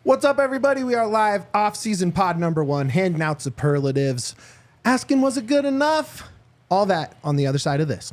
What's up, everybody? We are live, off-season pod number 1, handing out superlatives, asking was it good enough? All that on the other side of this.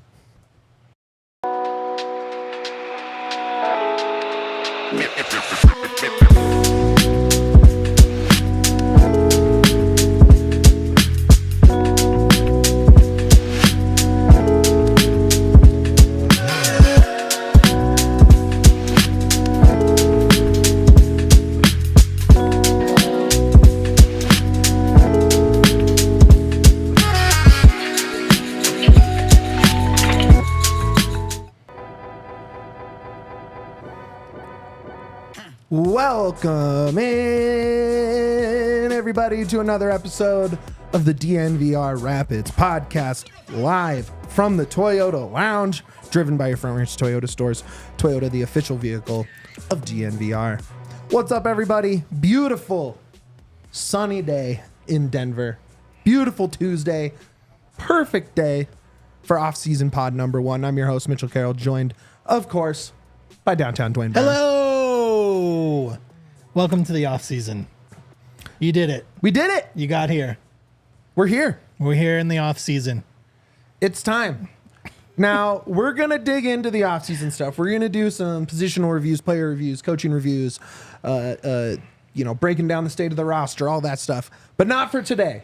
Welcome in, everybody, to another episode of the DNVR Rapids podcast, live from the Toyota Lounge, driven by your Front Range Toyota stores. Toyota, the official vehicle of DNVR. What's up, everybody? Beautiful sunny day in Denver. Beautiful Tuesday. Perfect day for off-season pod number 1. I'm your host, Mitchell Carroll, joined, of course, by downtown Duane. Hello. Welcome to the off season. You did it. We did it. You got here. We're here. We're here in the off season. It's time. Now, we're going to dig into the off-season stuff. We're going to do some positional reviews, player reviews, coaching reviews, breaking down the state of the roster, all that stuff. But not for today.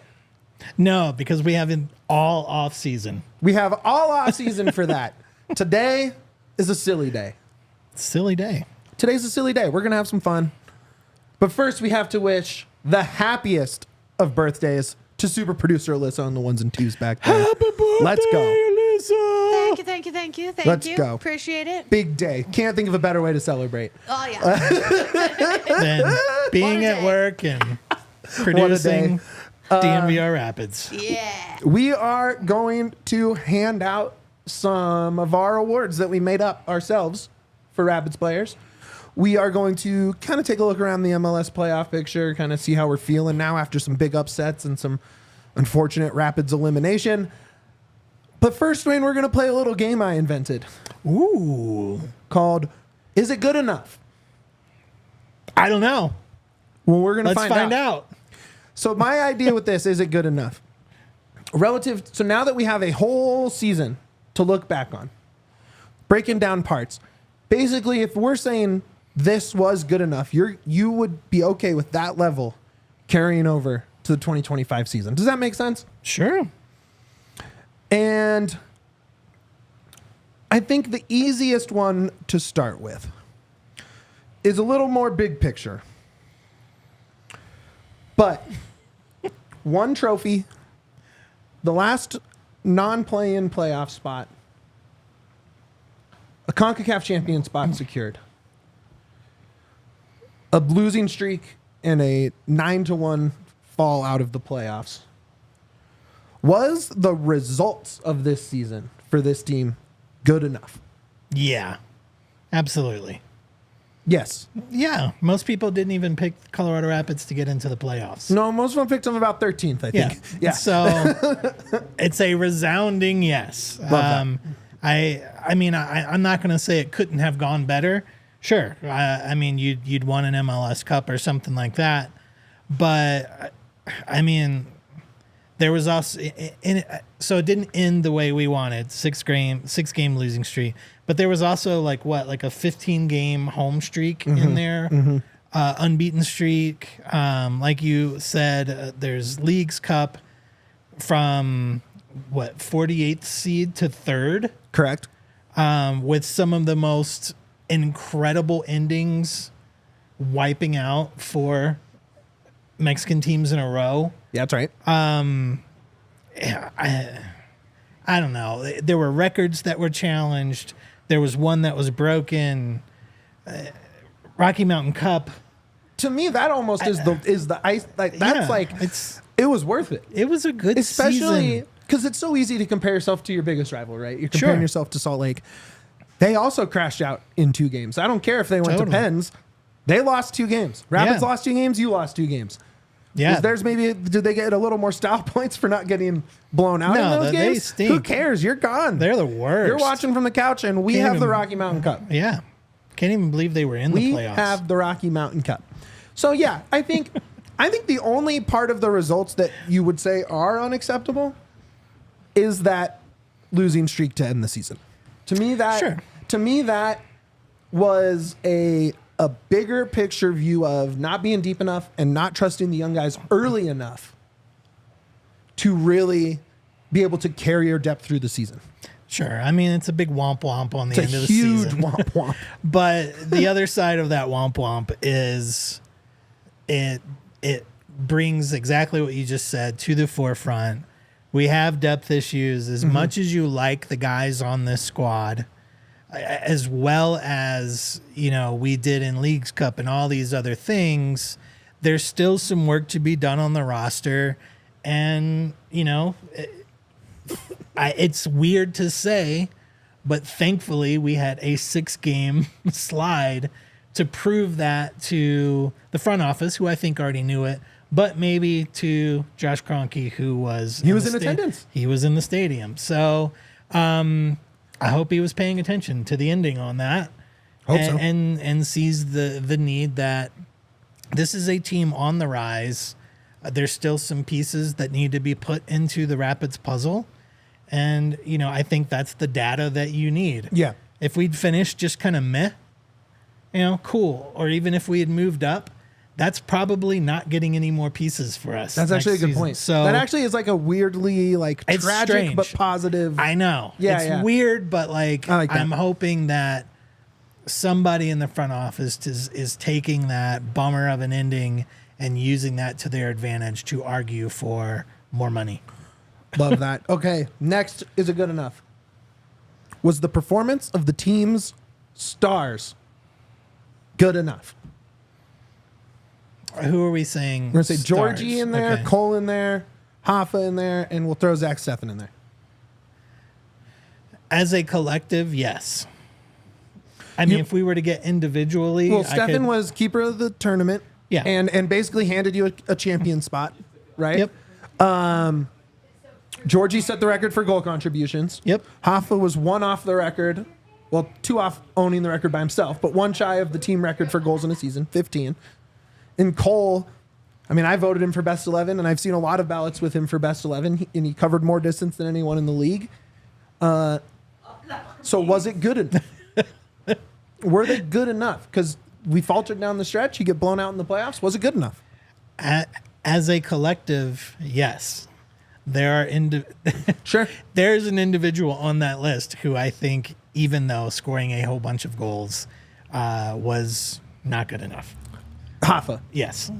No, because we have an all off season. We have all off-season for that. Today is a silly day. Silly day. Today's a silly day. We're going to have some fun. But first, we have to wish the happiest of birthdays to super producer Alyssa on the ones and twos back there. Happy birthday, Let's go. Alyssa. Thank you. Let's go. Appreciate it. Big day. Can't think of a better way to celebrate. Oh, yeah. Then being at work and producing DNVR Rapids. Yeah. We are going to hand out some of our awards that we made up ourselves for Rapids players. We are going to kind of take a look around the MLS Playoff picture, kind of see how we're feeling now after some big upsets and some unfortunate Rapids elimination. But first, Duane, we're going to play a little game I invented. Ooh. Called Is It Good Enough? I don't know. Well, we're going to Let's find out. So my idea with this, is it good enough? So now that we have a whole season to look back on, breaking down parts, basically, if we're saying this was good enough, you would be okay with that level carrying over to the 2025 season. Does that make sense? Sure. And I think the easiest one to start with is a little more big picture. But one trophy, the last non-play-in playoff spot, a CONCACAF champion spot secured, a losing streak, and a 9-1 fall out of the playoffs. Was the results of this season for this team good enough? Yeah. Absolutely. Yes. Yeah. Most people didn't even pick Colorado Rapids to get into the playoffs. No, most of them picked them about 13th, I think. Yeah. So it's a resounding yes. Love that. I'm not going to say it couldn't have gone better. Sure. You'd won an MLS Cup or something like that. But, there was also so it didn't end the way we wanted, six game losing streak. But there was also like a 15-game home streak in there, unbeaten streak. Like you said, there's Leagues Cup from 48th seed to 3rd. Correct. With some of the most incredible endings, wiping out 4 Mexican teams in a row. Yeah, that's right. I don't know. There were records that were challenged. There was one that was broken. Rocky Mountain Cup. To me, that almost is the ice. Like that's it was worth it. It was a good especially season. Because it's so easy to compare yourself to your biggest rival, right? You're comparing yourself to Salt Lake. They also crashed out in 2 games. I don't care if they went to Pens. They lost 2 games. Rapids lost 2 games. You lost 2 games. Yeah. Did they get a little more style points for not getting blown out in those games? Stink. Who cares? You're gone. They're the worst. You're watching from the couch, and we have the Rocky Mountain Cup. Yeah. Can't even believe they were in the playoffs. We have the Rocky Mountain Cup. So yeah, I think the only part of the results that you would say are unacceptable is that losing streak to end the season. To me that was a bigger picture view of not being deep enough and not trusting the young guys early enough to really be able to carry your depth through the season. Sure. I mean, it's a big womp womp on the end of the huge season. Womp womp. But the other side of that womp womp is it brings exactly what you just said to the forefront. We have depth issues. As much as you like the guys on this squad, as well as, we did in Leagues Cup and all these other things, there's still some work to be done on the roster. And, it's weird to say, but thankfully we had a 6-game slide to prove that to the front office, who I think already knew it, but maybe to Josh Kroenke, who was in attendance. He was in the stadium. So I hope he was paying attention to the ending on that. Hope so. And sees the need that this is a team on the rise. There's still some pieces that need to be put into the Rapids puzzle. And, I think that's the data that you need. Yeah. If we'd finished just kind of meh, cool. Or even if we had moved up, that's probably not getting any more pieces for us. That's actually a good season. point. So that actually is like a weirdly it's tragic strange. but positive. I know. Yeah, it's yeah. weird, but I like that. I'm hoping that somebody in the front office is taking that bummer of an ending and using that to their advantage to argue for more money. Love that. Okay, next, is it good enough? Was the performance of the team's stars good enough? Who are we saying? We're going to say stars? Djordje in there, Okay. Cole in there, Hoffa in there, and we'll throw Zach Steffen in there. As a collective, yes. I mean, if we were to get individually, Well, Steffen was keeper of the tournament. Yeah. And basically handed you a champion spot, right? Yep. Djordje set the record for goal contributions. Yep. Hoffa was one off the record. Well, 2 off owning the record by himself, but 1 shy of the team record for goals in a season, 15. And Cole, I mean, I voted him for best 11, and I've seen a lot of ballots with him for best 11, and he covered more distance than anyone in the league. So was it good enough? Were they good enough? Because we faltered down the stretch. You get blown out in the playoffs. Was it good enough? As a collective, yes. There are Sure. There's an individual on that list who I think, even though scoring a whole bunch of goals was not good enough. Hoffa. Yes.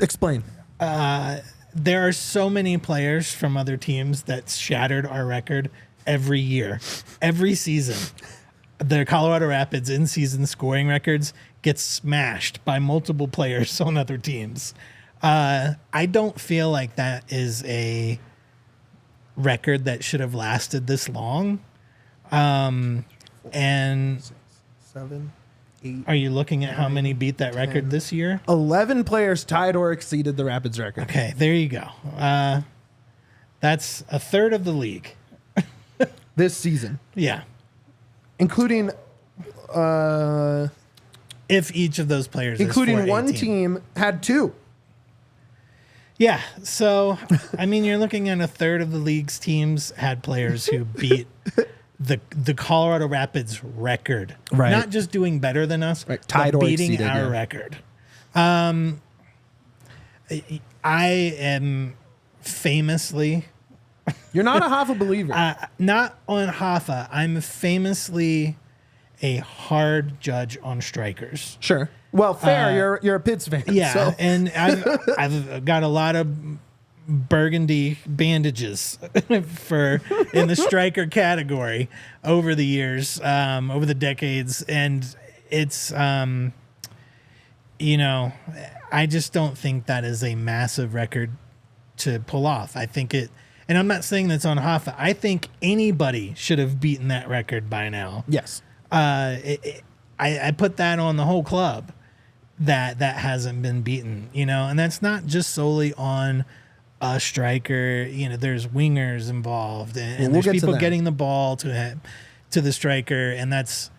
Explain. There are so many players from other teams that shattered our record every year, every season. The Colorado Rapids in-season scoring records get smashed by multiple players on other teams. I don't feel like that is a record that should have lasted this long. And 7, 8. are you looking at how many beat that record this year? 11 players tied or exceeded the Rapids record. Okay, there you go. That's a third of the league. This season, Yeah. including If each of those players is including for a one team. team had 2. Yeah. So, I mean, you're looking at a third of the league's teams had players who beat the Colorado Rapids record. Right. Not just doing better than us, Right. Tied but or beating exceeded, our yeah. record. I am famously... You're not a Hoffa believer. not on Hoffa. I'm famously a hard judge on strikers. Sure. Well, fair. You're a Pids fan. Yeah, So. and I've got a lot of burgundy bandages for in the striker category over the years, over the decades, and it's I just don't think that is a massive record to pull off. I think it. And I'm not saying that's on Hoffa. I think anybody should have beaten that record by now. Yes. I put that on the whole club that hasn't been beaten, and that's not just solely on a striker. There's wingers involved, and we'll there's get to people that. getting the ball to the striker, and that's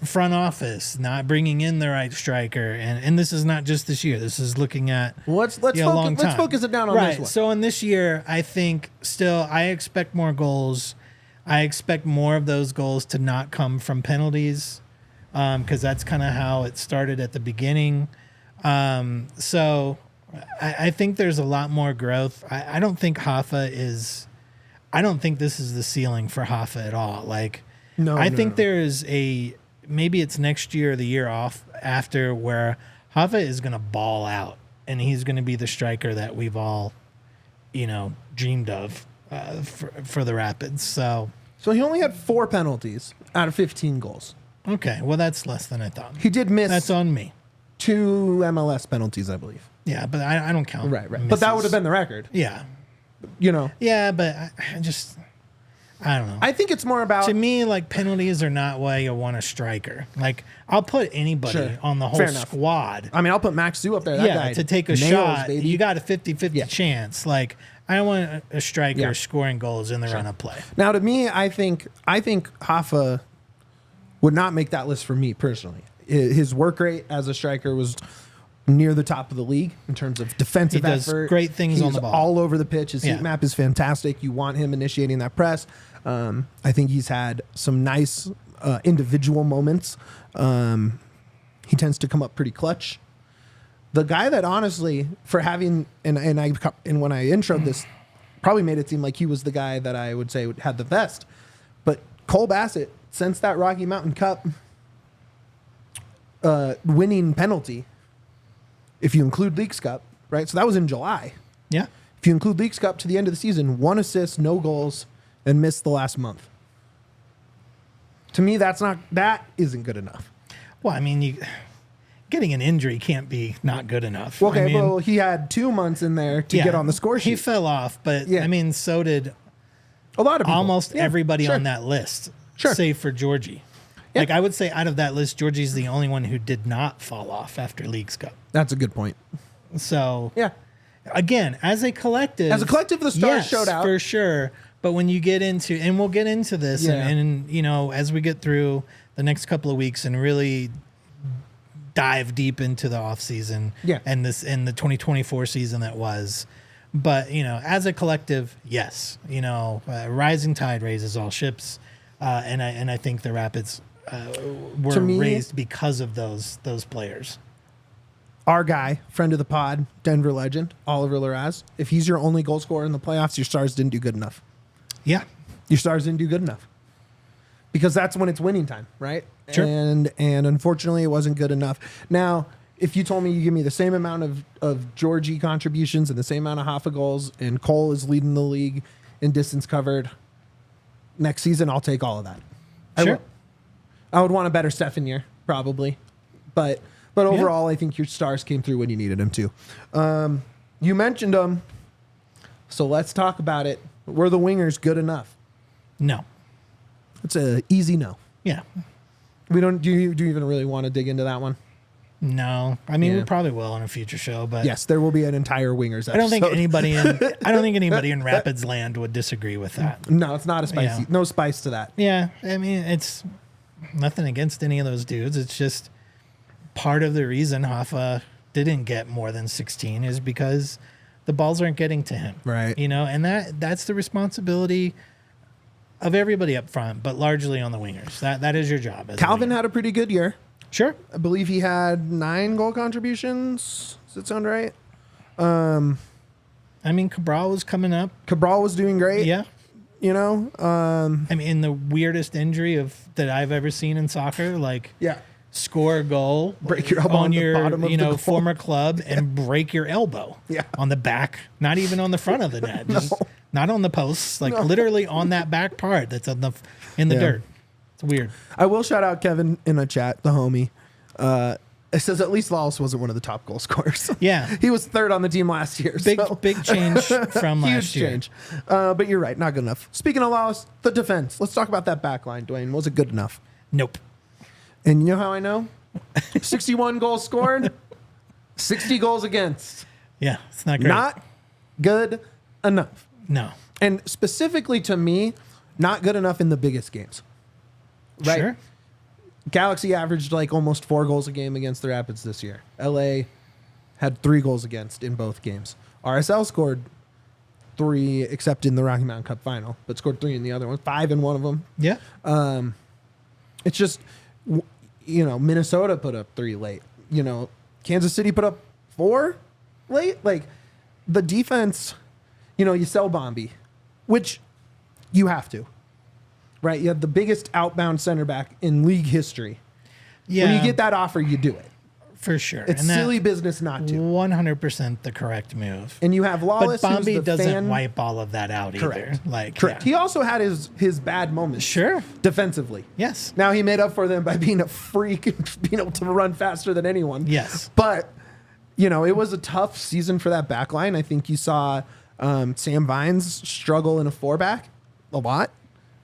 front office not bringing in the right striker, and this is not just this year. This is looking at Let's long time. focus it down on this one. So in this year, I think still I expect more goals. I expect more of those goals to not come from penalties, because that's kind of how it started at the beginning. So I think there's a lot more growth. I don't think Hoffa is. I don't think this is the ceiling for Hoffa at all. Like. I think there is maybe it's next year or the year off after where Hoffa is going to ball out and he's going to be the striker that we've all, dreamed of for the Rapids. So he only had 4 penalties out of 15 goals. Okay, well that's less than I thought. He did miss. That's on me. 2 MLS penalties, I believe. Yeah, but I don't count. Right. Misses. But that would have been the record. Yeah. Yeah, but I don't know. I think it's more about... To me, like, penalties are not why you want a striker. Like, I'll put anybody on the whole squad. I mean, I'll put Max Sue up there. That guy to take a nails, shot. baby. You got a 50-50 chance. Like, I don't want a striker scoring goals in the run-up play. Now, to me, I think Hoffa would not make that list for me personally. His work rate as a striker was near the top of the league in terms of defensive effort. He does great things on the ball. All over the pitch. His heat map is fantastic. You want him initiating that press. I think he's had some nice individual moments. He tends to come up pretty clutch. The guy that honestly, for having and when I introed this, probably made it seem like he was the guy that I would say had the best. But Cole Bassett, since that Rocky Mountain Cup winning penalty, if you include Leagues Cup, right? So that was in July. Yeah. If you include Leagues Cup to the end of the season, 1 assist, no goals, and missed the last month. To me, that isn't good enough. Well, I mean, getting an injury can't be not good enough. Okay, I mean, well, he had 2 months in there to get on the score sheet. He fell off, but I mean, so did a lot of people. Almost everybody on that list, save for Djordje. Yeah. Like, I would say out of that list, Djordje's the only one who did not fall off after Leagues Cup. That's a good point. So, again, as a collective, the stars showed out. For sure. But when you get into, and we'll get into this, and as we get through the next couple of weeks and really dive deep into the off season and the 2024 season that was. But, as a collective, yes, rising tide raises all ships. And I think the Rapids were raised because of those players. Our guy, friend of the pod, Denver legend, Oliver Larraz, if he's your only goal scorer in the playoffs, your Stars didn't do good enough. Yeah. Your Stars didn't do good enough. Because that's when it's winning time, right? Sure. And unfortunately, it wasn't good enough. Now, if you told me you give me the same amount of Djordje contributions and the same amount of Hoffa goals, and Cole is leading the league in distance covered next season, I'll take all of that. Sure. I would want a better Stefan year, probably. But overall, I think your Stars came through when you needed them to. You mentioned them, so let's talk about it. Were the wingers good enough? No. It's an easy no. Yeah. We don't. Do you even really want to dig into that one? No. I mean, we probably will in a future show, but yes, there will be an entire wingers episode. I don't think anybody in Rapids land would disagree with that. No, it's not a spicy. Yeah. No spice to that. Yeah, I mean, it's nothing against any of those dudes. It's just part of the reason Hoffa didn't get more than 16 is because the balls aren't getting to him. Right. And that's the responsibility of everybody up front, but largely on the wingers. That is your job. Calvin had a pretty good year. Sure. I believe he had 9 goal contributions. Does that sound right? I mean, Cabral was coming up. Cabral was doing great. Yeah. I mean, the weirdest injury that I've ever seen in soccer, like score a goal, break your elbow on the your bottom of the former club and break your elbow on the back, not even on the front of the net, just not on the posts, like literally on that back part that's in the dirt. It's weird. I will shout out Kevin in a chat, the homie. It says at least Lawless wasn't one of the top goal scorers. Yeah. He was 3rd on the team last year. Big change from last year. Huge change. But you're right, not good enough. Speaking of Lawless, the defense. Let's talk about that back line, Duane. Was it good enough? Nope. And you know how I know? 61 goals scored, 60 goals against. Yeah, it's not great. Not good enough. No. And specifically to me, not good enough in the biggest games. Right? Sure. Galaxy averaged like almost 4 goals a game against the Rapids this year. LA had 3 goals against in both games. RSL scored 3, except in the Rocky Mountain Cup final, but scored 3 in the other one, 5 in one of them. Yeah. It's just, Minnesota put up 3 late. Kansas City put up 4 late. Like, the defense, you sell Bombi, which you have to, right? You have the biggest outbound center back in league history. Yeah. When you get that offer, you do it. For sure. It's silly business not to. 100% the correct move. And you have Lawless, but who's Bombi the wipe fan. wipe all of that out Correct. either. Correct. Yeah. He also had his bad moments. Sure. Defensively. Yes. Now he made up for them by being a freak and being able to run faster than anyone. Yes. But, it was a tough season for that back line. I think you saw Sam Vines struggle in a 4-back a lot.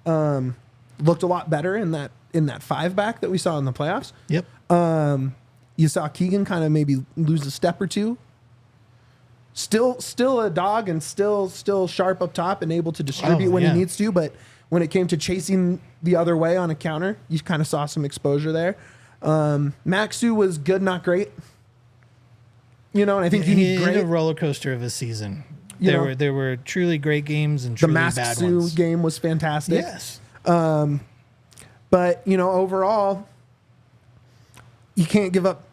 Looked a lot better in that 5-back that we saw in the playoffs. Yep. You saw Keegan kind of maybe lose a step or two. Still a dog and still sharp up top and able to distribute when he needs to. But when it came to chasing the other way on a counter, you kind of saw some exposure there. Maxu was good, not great. And I think you need He great. had a roller coaster of a season. You know, There were truly great games and The truly bad Maxu ones. game was fantastic. Yes. But, overall, you can't give up.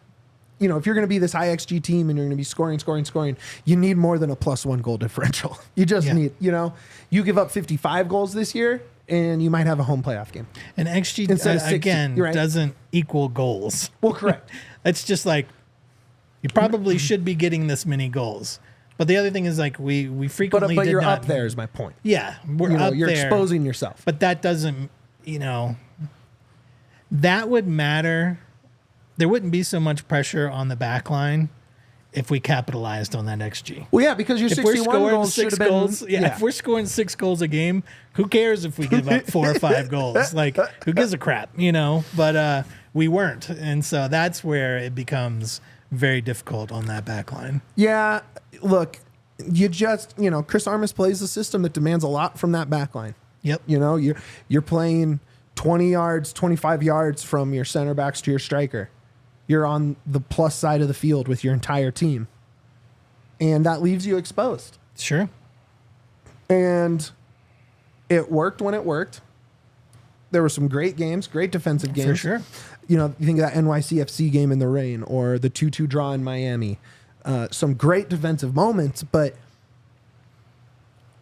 If you're going to be this high XG team and you're going to be scoring, you need more than a +1 goal differential. You just need, you give up 55 goals this year and you might have a home playoff game. And XG, Instead of 60, again, you're right. doesn't equal goals. Well, correct. It's just like, you probably should be getting this many goals. But the other thing is, like, we frequently But did you're not, up there is my point. Yeah, we're up You're there. exposing yourself. But that doesn't, that would matter. There wouldn't be so much pressure on the back line if we capitalized on that XG. Well, yeah, because your If we're 61 scoring goals should 6 have been. goals, if we're scoring 6 goals a game, who cares if we give up 4 or 5 goals? Like, who gives a crap, But we weren't. And so that's where it becomes very difficult on that back line. Yeah, look, you just, Chris Armas plays a system that demands a lot from that back line. Yep. You're playing 20 yards, 25 yards from your center backs to your striker. You're on the plus side of the field with your entire team. And that leaves you exposed. Sure. And it worked when it worked. There were some great games, great defensive games. For sure. You think of that NYCFC game in the rain or the 2-2 draw in Miami. Some great defensive moments, but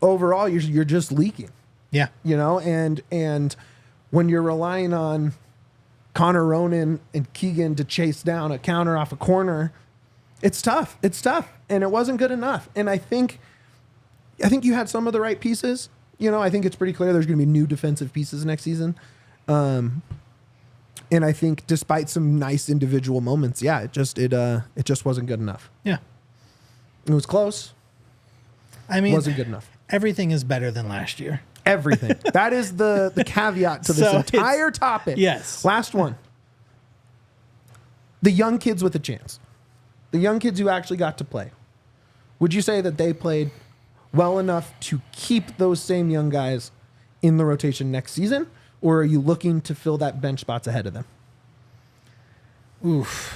overall you're just leaking. Yeah. And when you're relying on Connor Ronan and Keegan to chase down a counter off a corner, it's tough. And it wasn't good enough. And I think you had some of the right pieces. I think it's pretty clear there's going to be new defensive pieces next season. And I think despite some nice individual moments, it just wasn't good enough. Yeah. It was close. I mean, Wasn't good enough. Everything is better than last year. Everything. That is the caveat to this So entire topic. Yes. Last one. The young kids with a chance. The young kids who actually got to play. Would you say that they played well enough to keep those same young guys in the rotation next season? Or are you looking to fill that bench spots ahead of them? Oof.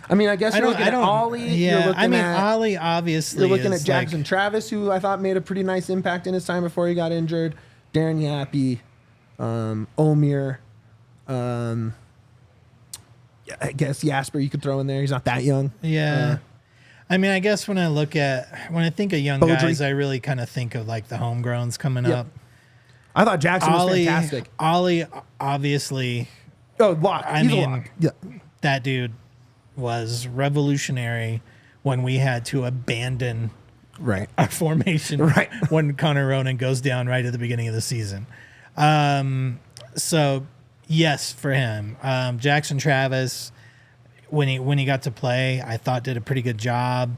I mean, I guess you're looking at Ollie. Yeah, You're looking at Ollie obviously. You're looking is at Jackson Travis, who I thought made a pretty nice impact in his time before he got injured. Darren Yappy, Omir. I guess Jasper you could throw in there. He's not that young. Yeah. I mean, I guess when I think of young Beaudry. guys, I really kind of think of like the homegrowns coming up. I thought Jackson was fantastic. Ollie, obviously, Oh, lock. I He's a mean, lock. Yeah. that dude was revolutionary when we had to abandon Right. our formation Right. when Connor Ronan goes down right at the beginning of the season. So yes, for him. Jackson Travis, when he got to play, I thought did a pretty good job.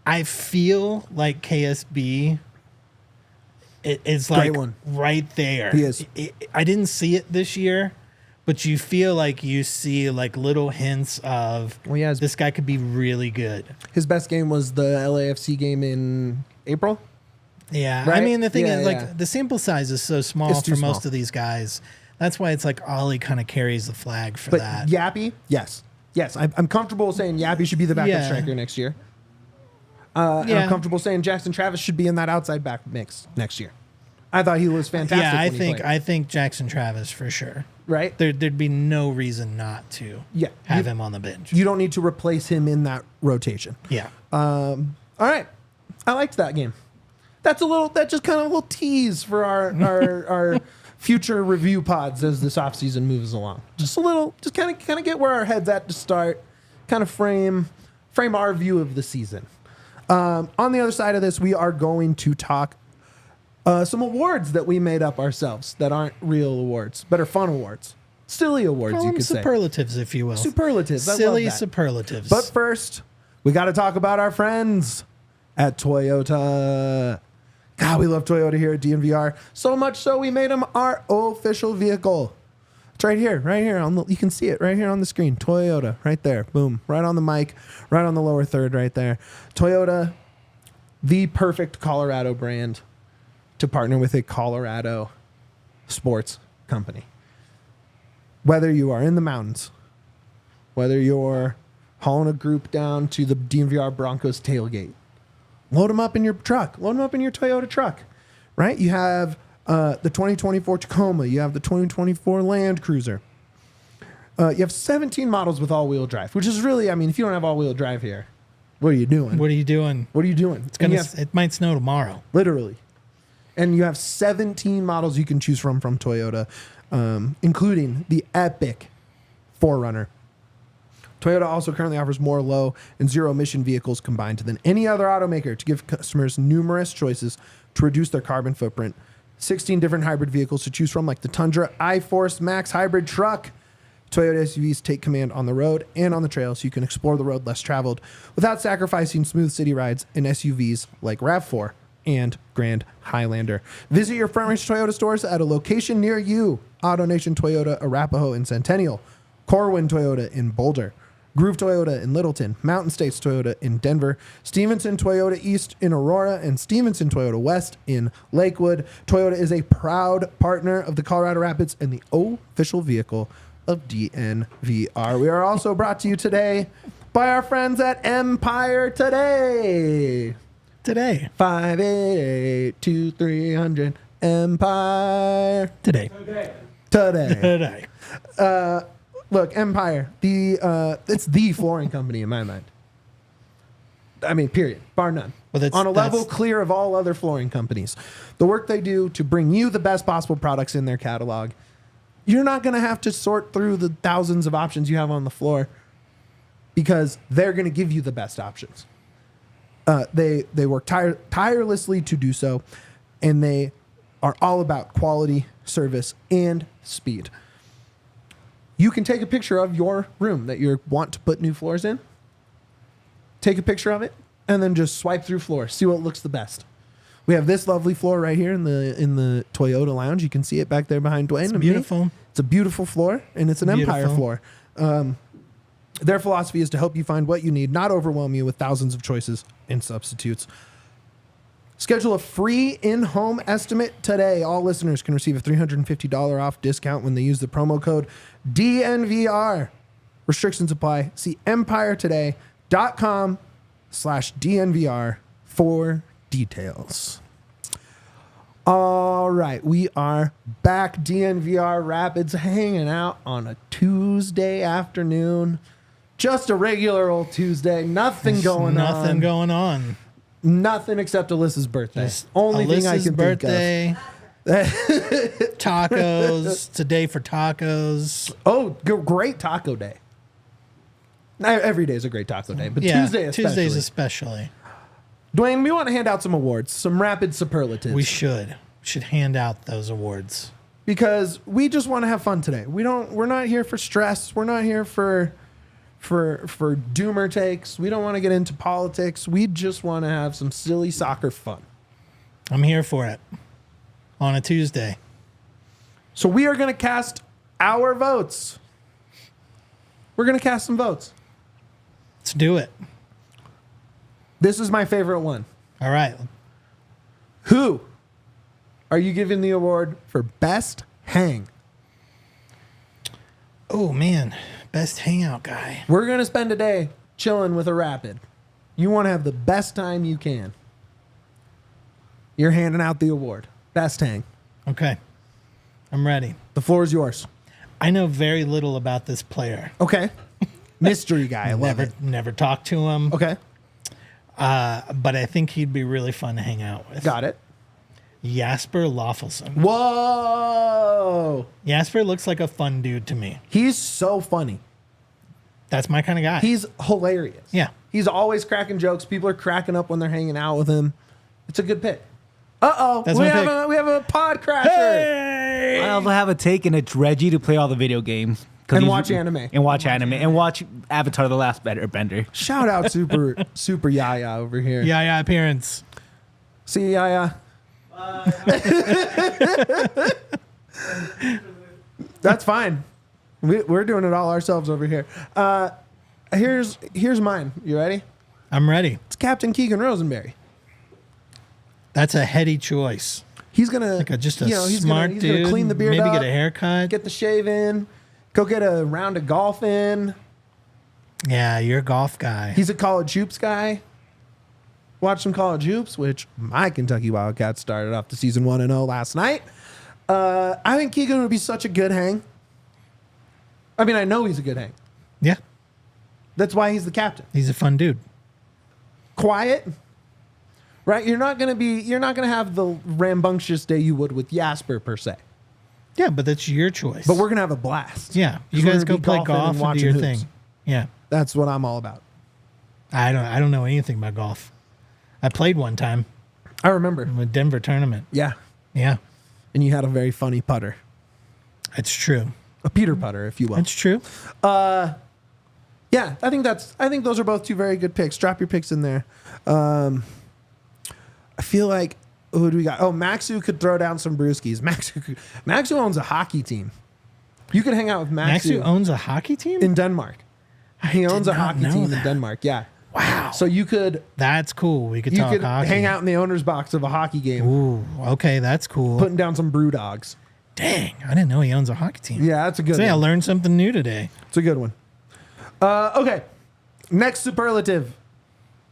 I feel like KSB is like Great one. right there. He is. I didn't see it this year, but you feel like you see like little hints of this guy could be really good. His best game was the LAFC game in April. Yeah, Right? I mean the thing Yeah, is yeah. the sample size is so small It's for too most small. of these guys. That's why it's like Ollie kind of carries the flag for But that. Yappy, yes. I'm comfortable saying Yappy should be the backup Yeah. striker next year. And I'm comfortable saying Jackson Travis should be in that outside back mix next year. I thought he was fantastic. Yeah, when he played. I think Jackson Travis for sure. Right? There'd be no reason not to Yeah. have him on the bench. You don't need to replace him in that rotation. Yeah. All right. I liked that game. That's just kind of a little tease for our future review pods as this offseason moves along. Just kind of get where our head's at to start, kind of frame our view of the season. On the other side of this, we are going to talk some awards that we made up ourselves that aren't real awards, but are fun awards. Silly awards, Call you them could say. superlatives, if you will. Superlatives. I love Silly that. superlatives. But first, we got to talk about our friends at Toyota. God, we love Toyota here at DNVR. So much so we made them our official vehicle. It's right here. You can see it right here on the screen. Toyota, right there. Boom. Right on the mic, right on the lower third right there. Toyota, the perfect Colorado brand to partner with a Colorado sports company. Whether you are in the mountains, whether you're hauling a group down to the DNVR Broncos tailgate, load them up in your truck. Load them up in your Toyota truck, right? You have the 2024 Tacoma. You have the 2024 Land Cruiser. You have 17 models with all-wheel drive, which is really, I mean, if you don't have all-wheel drive here, what are you doing? what are you doing? What are you doing? It might snow tomorrow. Literally. And you have 17 models you can choose from Toyota, including the epic 4Runner. Toyota also currently offers more low and zero emission vehicles combined than any other automaker to give customers numerous choices to reduce their carbon footprint. 16 different hybrid vehicles to choose from, like the Tundra iForce Max hybrid truck. Toyota SUVs take command on the road and on the trail so you can explore the road less traveled without sacrificing smooth city rides in SUVs like RAV4 and Grand Highlander. Visit your Front Range Toyota stores at a location near you. AutoNation Toyota Arapahoe in Centennial, Corwin Toyota in Boulder, Groove Toyota in Littleton, Mountain States Toyota in Denver, Stevenson Toyota East in Aurora, and Stevenson Toyota West in Lakewood. Toyota is a proud partner of the Colorado Rapids and the official vehicle of DNVR. We are also brought to you today by our friends at Empire Today. 588-2300 Empire. Today. Look, Empire, it's the flooring company in my mind. I mean, period, bar none. Well, on a level clear of all other flooring companies. The work they do to bring you the best possible products in their catalog. You're not going to have to sort through the thousands of options you have on the floor because they're going to give you the best options. They work tirelessly to do so, and they are all about quality, service, and speed. You can take a picture of your room that you want to put new floors in. Take a picture of it, and then just swipe through floors. See what looks the best. We have this lovely floor right here in the Toyota Lounge. You can see it back there behind Duane. It's beautiful. It's a beautiful floor, and it's an Empire floor. Their philosophy is to help you find what you need, not overwhelm you with thousands of choices and substitutes. Schedule a free in-home estimate today. All listeners can receive a $350 off discount when they use the promo code DNVR. Restrictions apply. See empiretoday.com/DNVR for details. All right, we are back. DNVR Rapids hanging out on a Tuesday afternoon. Just a regular old Tuesday. Nothing going on. Nothing except Alyssa's birthday. Only thing I can birthday. Tacos. Today for tacos. Oh, great taco day. Every day is a great taco day, but Tuesday especially. Tuesdays especially. Duane, we want to hand out some awards, some rapid superlatives. We should hand out those awards because we just want to have fun today. We're not here for stress. We're not here for doomer takes. We don't want to get into politics. We just want to have some silly soccer fun. I'm here for it on a Tuesday. So we are going to cast our votes. We're going to cast some votes. Let's do it. This is my favorite one. All right. Who are you giving the award for best hang? Oh, man. Best hangout guy. We're going to spend a day chilling with a Rapid. You want to have the best time you can. You're handing out the award. Best hang. Okay. I'm ready. The floor is yours. I know very little about this player. Okay. Mystery guy. I love it. Never talked to him. Okay. But I think he'd be really fun to hang out with. Got it. Jasper Loffelson. Whoa. Jasper looks like a fun dude to me. He's so funny. That's my kind of guy. He's hilarious. Yeah. He's always cracking jokes. People are cracking up when they're hanging out with him. It's a good pick. Uh-oh. That's We my have pick. we have a pod crasher. Hey! I also have a take, and it's Reggie to play all the video games. 'Cause And he's- watch anime. And watch anime. And watch Avatar The Last Bender. Shout out super Yaya over here. Yeah, appearance. See you, Yaya. That's fine. We're doing it all ourselves over here. Here's mine. You ready? I'm ready. It's Captain Keegan Rosenberry. That's a heady choice. He's gonna Just a he's smart gonna, dude. Gonna clean the beard maybe up, get a haircut. get the shave in, go get a round of golf in. Yeah, you're a golf guy. He's a college hoops guy. Watch some college hoops, which my Kentucky Wildcats started off the season 1-0 last night. I think Keegan would be such a good hang. I mean, I know he's a good hang. Yeah, That's why he's the captain. he's a fun dude. Quiet, right? You're not gonna have the rambunctious day you would with Jasper per se. Yeah, but that's your choice. But we're gonna have a blast. yeah, you 'Cause we're guys gonna go be play golfing and golf and do watching your hoops. thing. Yeah, That's what I'm all about. I don't know anything about golf. I played one time I remember. in a Denver tournament. Yeah. Yeah, And you had a very funny putter. it's true. A Peter putter, if you will. It's true. Yeah, I think those are both two very good picks. Drop your picks in there. I feel like who do we got? Oh, Maxu could throw down some brewskis. Maxu owns a hockey team. You could hang out with Maxu Maxu owns a hockey team. in Denmark. He owns a not hockey know team in that. Denmark. Yeah. Wow, So you could that's cool. We could talk hockey. hang out in the owner's box of a hockey game, Ooh, okay, that's cool. putting down some brew dogs. Dang, I didn't know he owns a hockey team. Yeah, that's a good See, I one. learned something new today. It's a good one. Okay. Next superlative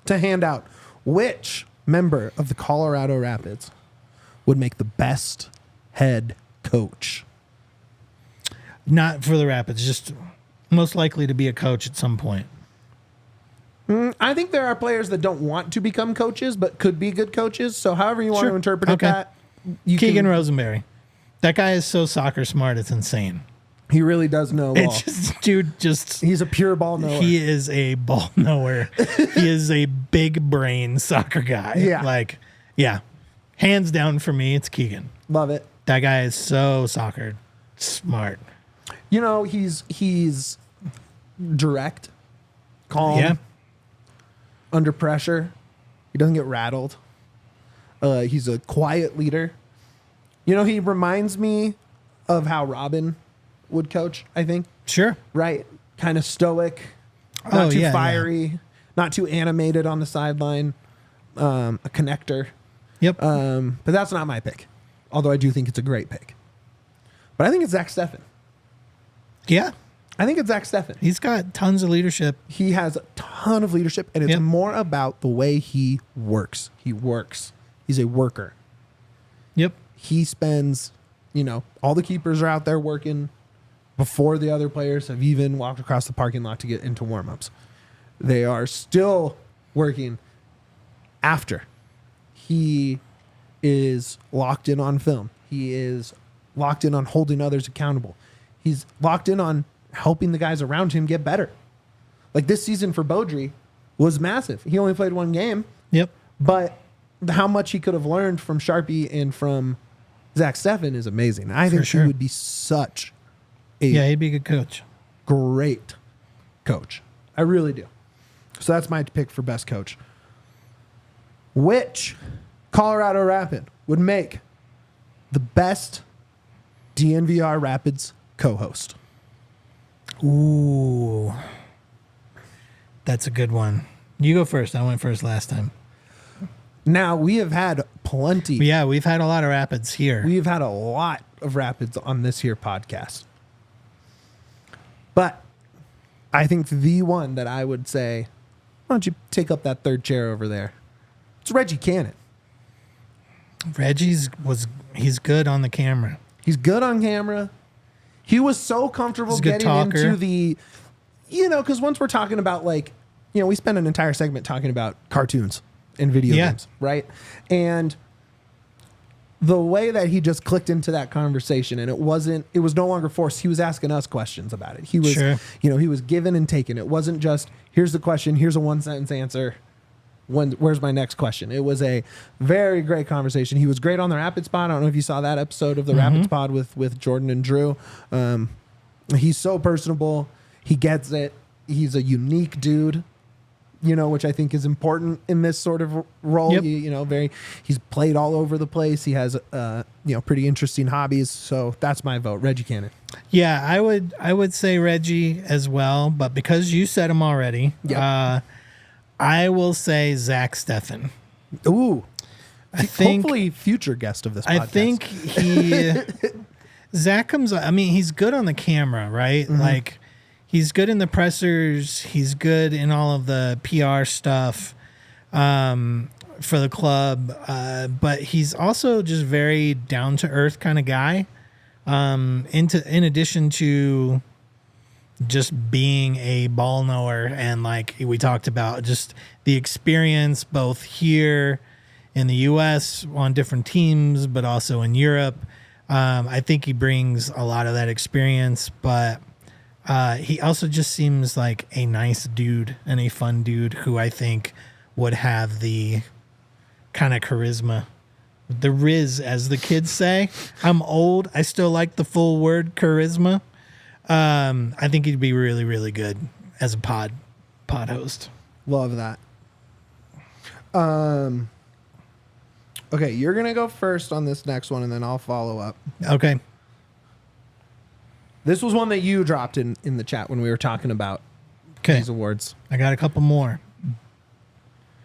to hand out. Which member of the Colorado Rapids would make the best head coach? Not for the Rapids, just most likely to be a coach at some point. I think there are players that don't want to become coaches, but could be good coaches. So however you want Sure. to interpret Okay. that, you Keegan can, Rosenberry. That guy is so soccer smart, it's insane. he really does know ball. It's just, dude, just He's a pure ball knower. he is a ball knower. He is a big brain soccer guy. Yeah. Like, yeah. Hands down for me, it's Keegan. Love it. That guy is so soccer smart. You know, he's direct, calm, Yeah. under pressure. He doesn't get rattled. He's a quiet leader. You know, he reminds me of how Robin would coach, I think. Sure. Right? Kind of stoic, not Oh, too yeah, fiery, not too animated on the sideline, a connector. Yep. But that's not my pick, although I do think it's a great pick. But I think it's Zach Steffen. Yeah. I think it's Zach Steffen. He's got tons of leadership. He has a ton of leadership, and it's Yep. more about the way he works. He works. He's a worker. Yep. He spends, all the keepers are out there working before the other players have even walked across the parking lot to get into warmups. They are still working after. He is locked in on film. He is locked in on holding others accountable. He's locked in on helping the guys around him get better. Like this season for Beaudry was massive. He only played one game, Yep. but how much he could have learned from Sharpie and from Zach Steffen is amazing. I think sure. he would be such a Yeah, he'd be a good coach. great coach. I really do. So that's my pick for best coach. Which Colorado Rapid would make the best DNVR Rapids co-host? Ooh. That's a good one. You go first. I went first last time. Now, we have had plenty. Yeah, we've had a lot of Rapids here. We've had a lot of Rapids on this here podcast. But I think the one that I would say, why don't you take up that third chair over there? It's Reggie Cannon. He's good on the camera. He's good on camera. He was so comfortable He's a good getting talker. into the, because once we're talking about we spent an entire segment talking about cartoons and video games, right? And the way that he just clicked into that conversation, and it was no longer forced. He was asking us questions about it. He was, he was giving and taking. It wasn't just, here's the question, here's a one sentence answer. Where's my next question? It was a very great conversation. He was great on the Rapids pod. I don't know if you saw that episode of the Rapids pod with Jordan and Drew. He's so personable. He gets it. He's a unique dude, which I think is important in this sort of role. Yep. He's played all over the place. He has, pretty interesting hobbies. So that's my vote, Reggie Cannon. Yeah, I would say Reggie as well, but because you said him already, I will say Zach Steffen. Ooh. I think hopefully future guest of this podcast. I think Zach comes, he's good on the camera, right? Mm-hmm. Like, he's good in the pressers. He's good in all of the PR stuff for the club. But he's also just very down-to-earth kind of guy. In addition to just being a ball knower, and like we talked about, just the experience both here in the U.S. on different teams, but also in Europe. I think he brings a lot of that experience, but he also just seems like a nice dude and a fun dude who I think would have the kind of charisma, the riz, as the kids say. I'm old. I still like the full word charisma. I think he'd be really, really good as a pod host. Love that. Okay, you're going to go first on this next one, and then I'll follow up. Okay. This was one that you dropped in the chat when we were talking about these awards. I got a couple more.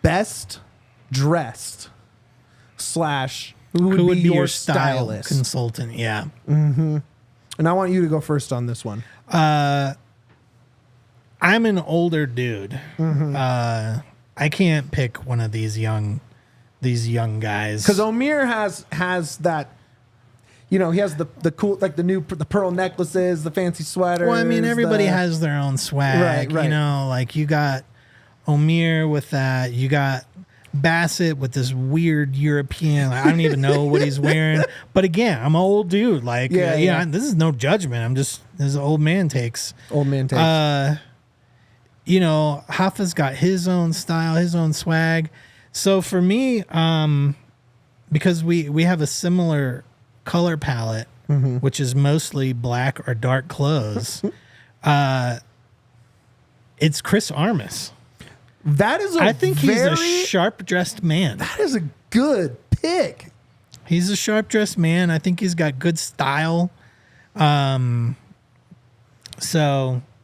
Best dressed / who would be your stylist consultant? Yeah. Mm-hmm. And I want you to go first on this one. I'm an older dude. Mm-hmm. I can't pick one of these young guys, because Omir has that. He has the cool, like the pearl necklaces, the fancy sweaters. Well, everybody has their own swag. Right. Like you got Omir with that. You got Bassett with this weird European. I don't even know what he's wearing. But again, I'm an old dude. Like, this is no judgment. This is old man takes. Old man takes. Hoffa's got his own style, his own swag. So for me, because we have a similar color palette, which is mostly black or dark clothes, it's Chris Armas. That is I think he's a sharp-dressed man. That is a good pick. He's a sharp-dressed man. I think he's got good style. So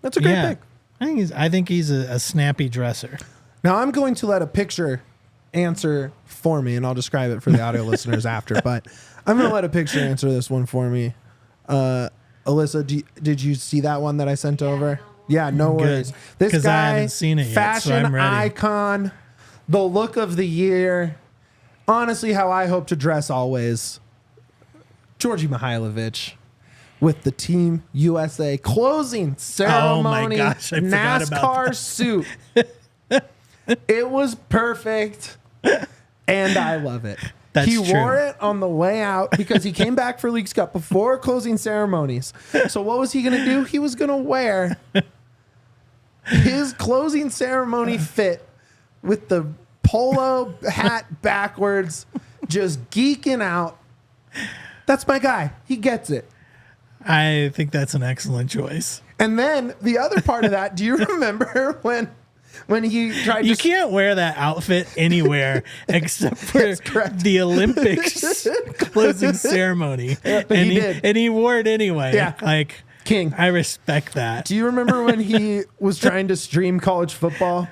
that's a great pick. I think he's a snappy dresser. Now I'm going to let a picture answer for me, and I'll describe it for the audio listeners after. But I'm going to let a picture answer this one for me. Alyssa, did you see that one that I sent over? Yeah, no worries. This guy, I haven't seen it yet, fashion so I'm ready. icon, the look of the year. Honestly, how I hope to dress always. Djordje Mihailovic with the Team USA closing ceremony. Oh my gosh, I forgot about NASCAR that. suit. It was perfect, and I love it. He wore it on the way out because he came back for Leagues Cup before closing ceremonies. So what was he going to do? He was going to wear his closing ceremony fit with the polo hat backwards, just geeking out. That's my guy. He gets it. I think that's an excellent choice. And then the other part of that, do you remember when he tried You can't wear that outfit anywhere except for the Olympics closing ceremony. Yeah, but he did. And he wore it anyway. Yeah. Like, King. I respect that. Do you remember when he was trying to stream college football,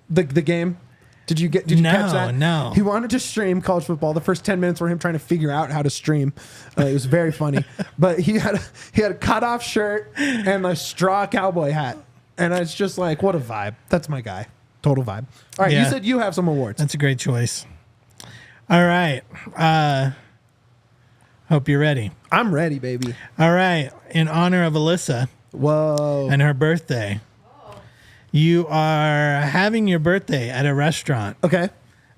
the game? Did you catch that? No. He wanted to stream college football. The first 10 minutes were him trying to figure out how to stream. It was very funny. But he had a cutoff shirt and a straw cowboy hat. And it's just like, what a vibe. That's my guy. Total vibe. All right, Yeah. you said you have some awards. That's a great choice. All right. Hope you're ready. I'm ready, baby. All right. In honor of Alyssa Whoa. and her birthday, you are having your birthday at a restaurant, Okay.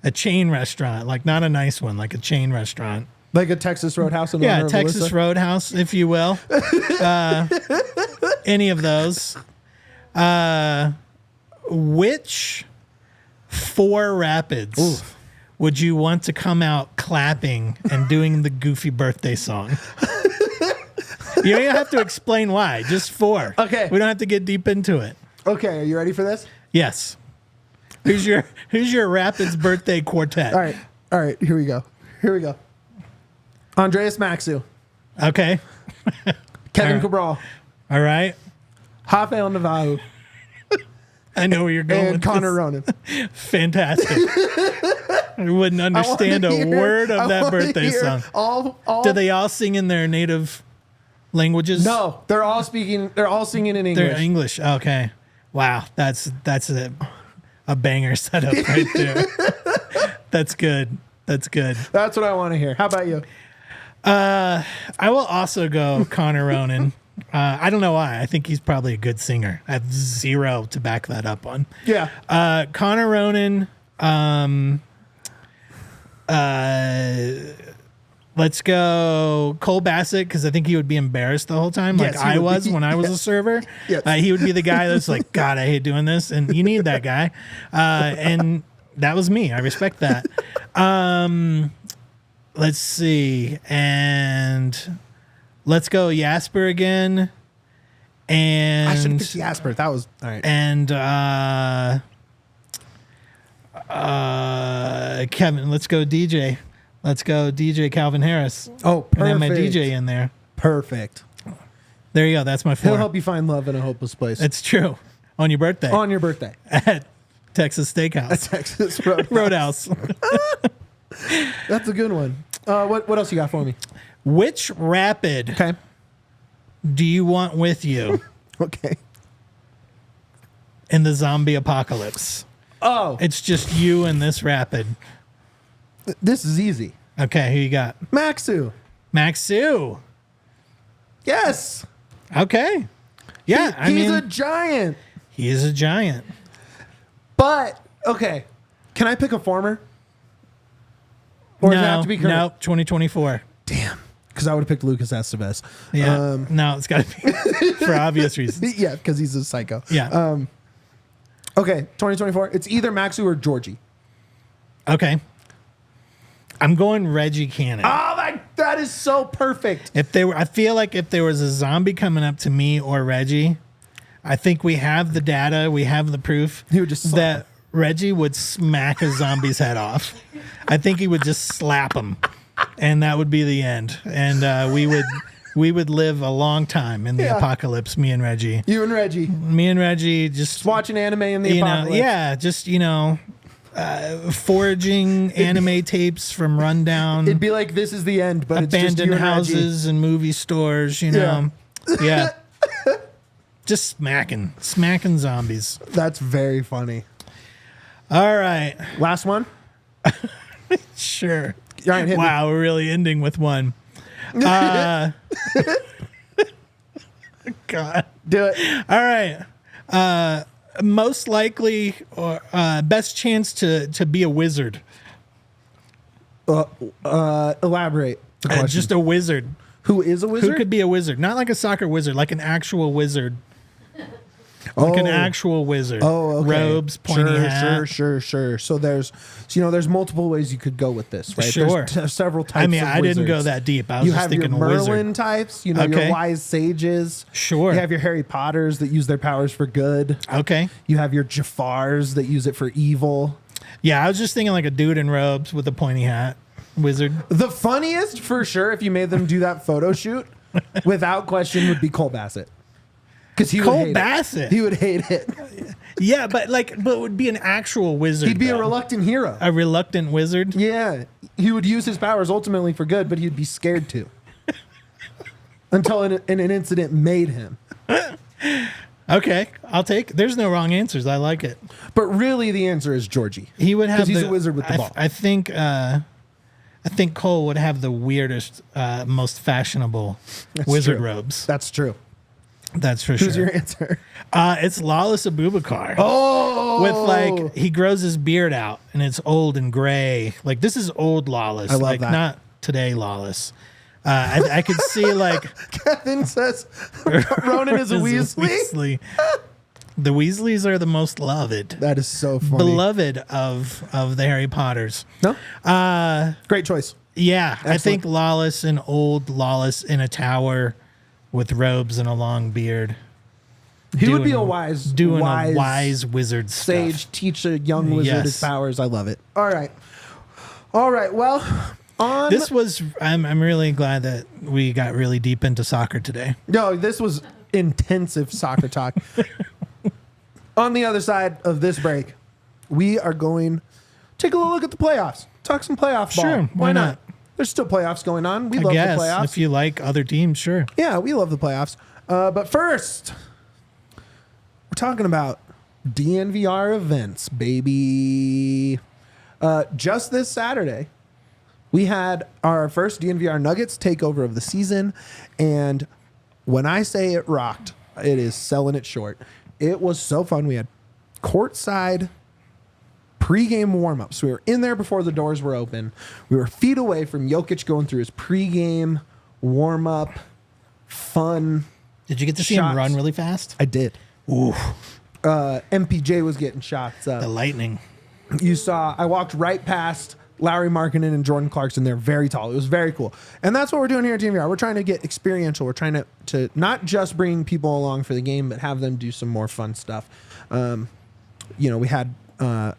a chain restaurant, like not a nice one, like a chain restaurant. Like a Texas Roadhouse in honor Yeah, of Texas Alyssa? Roadhouse, if you will. Any of those. Which 4 Rapids Oof. would you want to come out clapping and doing the goofy birthday song? You don't even have to explain why. Just 4. Okay. We don't have to get deep into it. Okay, are you ready for this? Yes. Who's your Rapids birthday quartet? All right, here we go. Andreas Maxu, Okay. Kevin All right. Cabral, All right. Rafael Navajo, I know where you're going and with Connor this. Ronan. Fantastic. I wouldn't understand a word of that birthday song. All Do they all sing in their native languages? No, they're all singing in English. They're English. Okay. Wow. That's a banger setup right there. That's good. That's good. That's what I want to hear. How about you? I will also go Connor Ronan. I don't know why. I think he's probably a good singer. I have 0 to back that up on. Yeah. Connor Ronan. Let's go Cole Bassett, because I think he would be embarrassed the whole time, like Yes, he I would was be. when I was a server. Yes. He would be the guy that's like, God, I hate doing this, and you need that guy. And that was me. I respect that. Let's see, and let's go Jasper again. And I should have picked Jasper. That was all right. and Kevin, let's go DJ. Let's go DJ Calvin Harris. Oh, perfect. And then my DJ in there. Perfect. There you go. That's my 4. He'll help you find love in a hopeless place. It's true. On your birthday. On your birthday. At Texas Steakhouse. Texas Roadhouse. Roadhouse. That's a good one. What else you got for me? Which rapid Okay. do you want with you Okay. in the zombie apocalypse? Oh, It's just you and this rapid. this is easy. Okay, who you got? Maxu. Maxu. Yes. Okay. Yeah, He's a giant. he is a giant. But okay, can I pick a former? Or does it have to be current? No, 2024. Damn. Because I would have picked Lucas Estevez. Yeah. No, it's got to be for obvious reasons. Yeah, because he's a psycho. Yeah. Okay, 2024. It's either Maxu or Djordje. Okay. I'm going Reggie Cannon. Oh, that is so perfect. I feel like if there was a zombie coming up to me or Reggie, I think we have the data, we have the proof He would just that Reggie would smack a zombie's head off. I think he would just slap him, and that would be the end. And we would live a long time in the Yeah. apocalypse. Me and Reggie. You and Reggie. Me and Reggie just Watching anime in the apocalypse. yeah, just foraging anime tapes from rundown It'd be like this is the end, but it's just abandoned you and houses and movie stores. Yeah. Just smacking zombies. Reggie. That's very funny. All right, Last one. sure. All right, hit me. Wow, we're really ending with one. God. Do it. All right. Most likely or best chance to be a wizard. Elaborate the question. Just a wizard. Who is a wizard? Who could be a wizard? Not like a soccer wizard, like an actual wizard. Like an actual wizard. Oh, okay. Robes, pointy hat. Sure. So there's multiple ways you could go with this, right? Sure. There's several types. I mean, of I didn't go wizards. that deep. I was You just have your thinking a Merlin wizard. types, your Okay. wise sages. Sure. You have your Harry Potters that use their powers for good. Okay. You have your Jafars that use it for evil. Yeah, I was just thinking like a dude in robes with a pointy hat. Wizard. The funniest, for sure, if you made them do that photo shoot, without question, would be Cole Bassett. Because he would Cole hate Bassett. it. He would hate it. Yeah, but it would be an actual wizard. He'd be a though. reluctant hero. A reluctant wizard. Yeah. He would use his powers ultimately for good, but he'd be scared to. Until an incident made him. Okay, I'll take. There's no wrong answers. I like it. But really, the answer is Djordje. He would have. 'Cause he's a wizard with the ball. I think Cole would have the weirdest, most fashionable wizard true. robes. That's true. That's for sure. Who's your answer? It's Lawless Abubakar. Oh, With like he grows his beard out and it's old and gray. Like this is old Lawless. I love like that. not today Lawless. I could see like Kevin says Ronan is a Weasley. The Weasleys are the most loved, That is so funny. beloved of the Harry Potters. No? Great choice. Yeah, I Excellent. think Lawless and old Lawless in a tower with robes and a long beard. He would be a Doing wise wizard sage, stuff. teach a young wizard his Yes. powers. I love it. All right. Well, on This was. I'm really glad that we got really deep into soccer today. no, this was intensive soccer talk. On the other side of this break, we are going to take a little look at the playoffs. Talk some playoff ball. Sure, why not? There's still playoffs going on. We I love guess the playoffs. if you like other teams, sure. Yeah, we love the playoffs. But first, we're talking about DNVR events, baby. Just this Saturday, we had our first DNVR Nuggets takeover of the season. And when I say it rocked, it is selling it short. It was so fun. We had courtside pregame warm-ups. We were in there before the doors were open. We were feet away from Jokic going through his pregame warm-up fun. Did you get to see Shots. him run really fast? I did. Ooh, MPJ was getting shots up. the lightning. You saw, I walked right past Larry Markkinen and Jordan Clarkson. They're very tall. It was very cool. And that's what we're doing here at DNVR. We're trying to get experiential. We're trying to not just bring people along for the game, but have them do some more fun stuff. We had our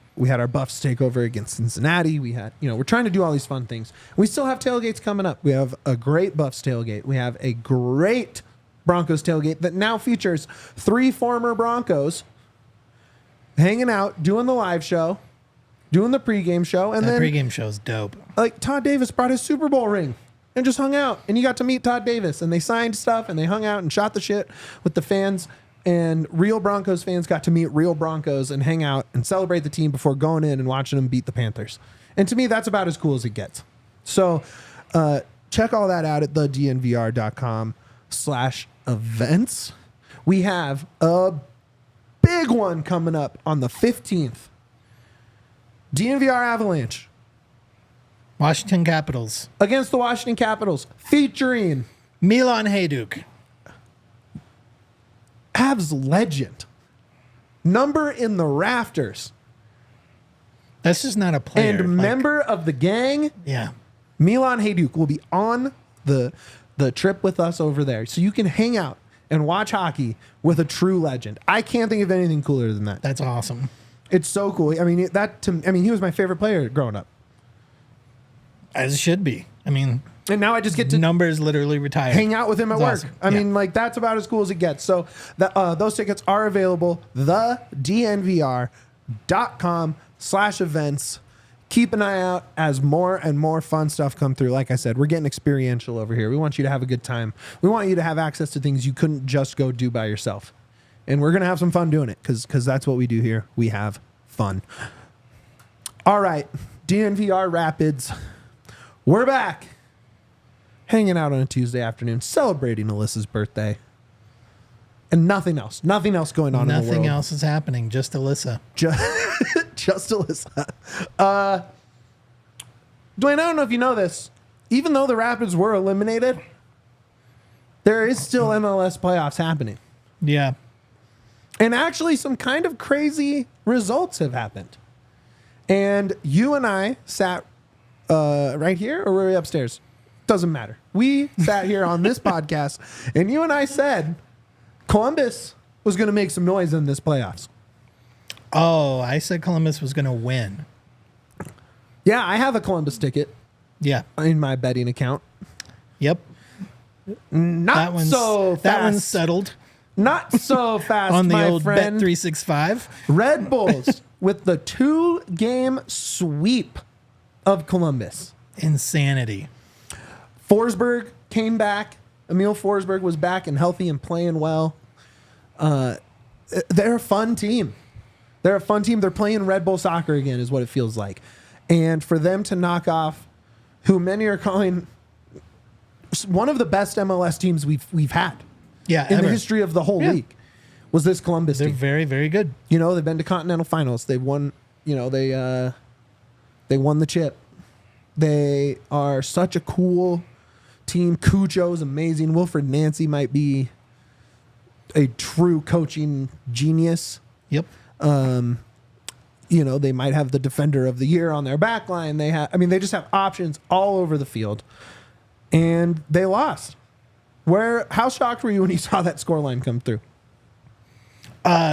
Buffs takeover against Cincinnati. We're trying to do all these fun things. We still have tailgates coming up. We have a great Buffs tailgate. We have a great Broncos tailgate that now features 3 former Broncos hanging out, doing the live show, doing the pregame show, and That then pregame show's dope. like Todd Davis brought his Super Bowl ring and just hung out, and you got to meet Todd Davis, and they signed stuff, and they hung out and shot the shit with the fans, and real Broncos fans got to meet real Broncos and hang out and celebrate the team before going in and watching them beat the Panthers. And to me, that's about as cool as it gets. So check all that out at thednvr.com/events. We have a big one coming up on the 15th. DNVR Avalanche Washington Capitals. against the Washington Capitals, featuring Milan Hajduk. Avs legend, number in the rafters, That's just not a player. and member of the gang, Yeah. Milan Hajduk will be on the trip with us over there. So you can hang out and watch hockey with a true legend. I can't think of anything cooler than that. That's awesome. It's so cool. I mean, he was my favorite player growing up. As it should be. I mean, And now I just get to numbers literally retired. hang out with him at That's work. awesome. I mean, like, that's about as cool as it gets. So those tickets are available. thednvr.com/events. Keep an eye out as more and more fun stuff come through. Like I said, we're getting experiential over here. We want you to have a good time. We want you to have access to things you couldn't just go do by yourself. And we're going to have some fun doing it because that's what we do here. We have fun. All right, DNVR Rapids. We're back. Hanging out on a Tuesday afternoon, celebrating Alyssa's birthday. And nothing else. Nothing else going on in the world. Nothing else is happening. Just Alyssa. Just Alyssa. Duane, I don't know if you know this. Even though the Rapids were eliminated, there is still MLS playoffs happening. Yeah. And actually, some kind of crazy results have happened. And you and I sat right here, or were we upstairs? Doesn't matter. We sat here on this podcast, and you and I said Columbus was going to make some noise in this playoffs. Oh, I said Columbus was going to win. Yeah, I have a Columbus ticket Yeah. in my betting account. Yep. Not That one's so fast. That one's settled. Not so fast, on the my old friend. Bet 365. Red Bulls with the 2-game sweep of Columbus. Insanity. Forsberg came back. Emil Forsberg was back and healthy and playing well. They're a fun team. They're playing Red Bull soccer again, is what it feels like. And for them to knock off who many are calling one of the best MLS teams we've had in ever. the history of the whole league was this Columbus They're team. very, very good. You know, they've been to continental finals. They've won, they won the chip. They are such a cool team. Cujo's amazing. Wilfred Nancy might be a true coaching genius. Yep. They might have the defender of the year on their back line. They just have options all over the field. And they lost. How shocked were you when you saw that scoreline come through?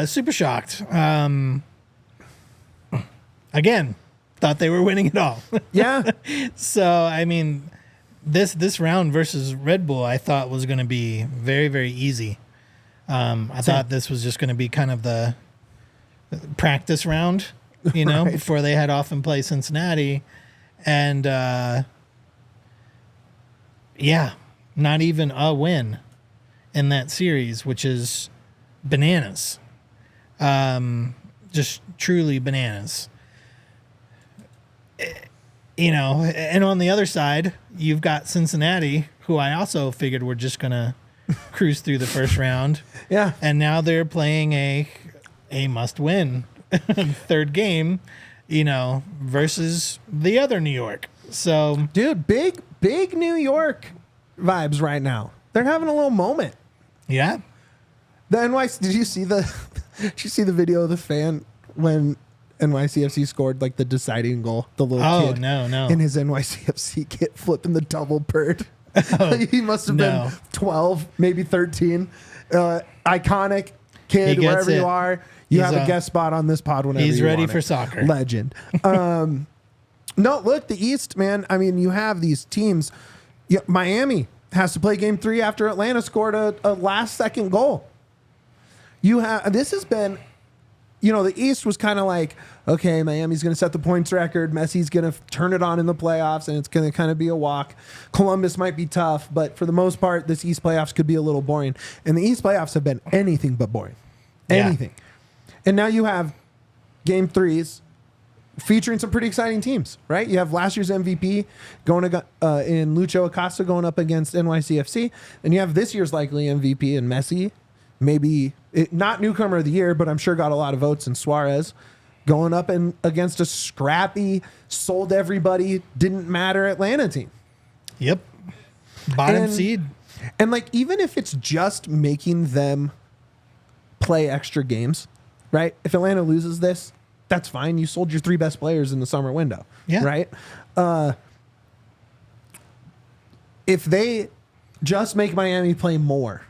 Super shocked. Again, thought they were winning it all. Yeah. So, this round versus Red Bull, I thought was going to be very, very easy. I thought this was just going to be kind of the practice round, Right. before they head off and play Cincinnati. And, not even a win in that series, which is bananas. Just truly bananas. And on the other side, you've got Cincinnati, who I also figured were just going to cruise through the first round. Yeah. And now they're playing a must-win third game, versus the other New York. So, Dude, big New York vibes right now. They're having a little moment. yeah. The NYC, did you see the video of the fan when NYCFC scored like the deciding goal? The little kid. No. In his NYCFC kit flipping the double bird. He must have no. been 12, maybe 13. Iconic kid, He gets wherever it. you are. You He's have a guest spot on this pod whenever he's you ready want for it. soccer. Legend. No, look, the East, man. You have these teams. Miami has to play game 3 after Atlanta scored a last-second goal. This has been, the East was kind of like, okay, Miami's going to set the points record. Messi's going to turn it on in the playoffs, and it's going to kind of be a walk. Columbus might be tough, but for the most part, this East playoffs could be a little boring. And the East playoffs have been anything but boring. Anything. Yeah. And now you have game 3s featuring some pretty exciting teams, right? You have last year's MVP going in Lucho Acosta going up against NYCFC, and you have this year's likely MVP in Messi. Maybe not newcomer of the year, but I'm sure got a lot of votes in Suarez going up against a scrappy, sold everybody, didn't matter Atlanta team. Yep. Bottom seed. And even if it's just making them play extra games, right? If Atlanta loses this, that's fine. You sold your 3 best players in the summer window, right? If they just make Miami play more,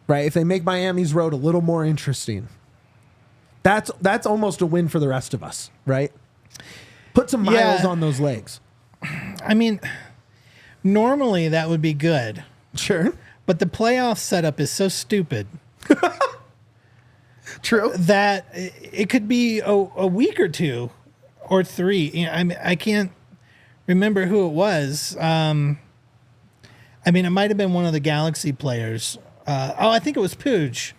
right? If they make Miami's road a little more interesting, that's almost a win for the rest of us, right? Put some miles on those legs. Normally that would be good. Sure. But the playoff setup is so stupid. True. That it could be a week or 2 or 3. I can't remember who it was. It might have been one of the Galaxy players. I think it was Pooch.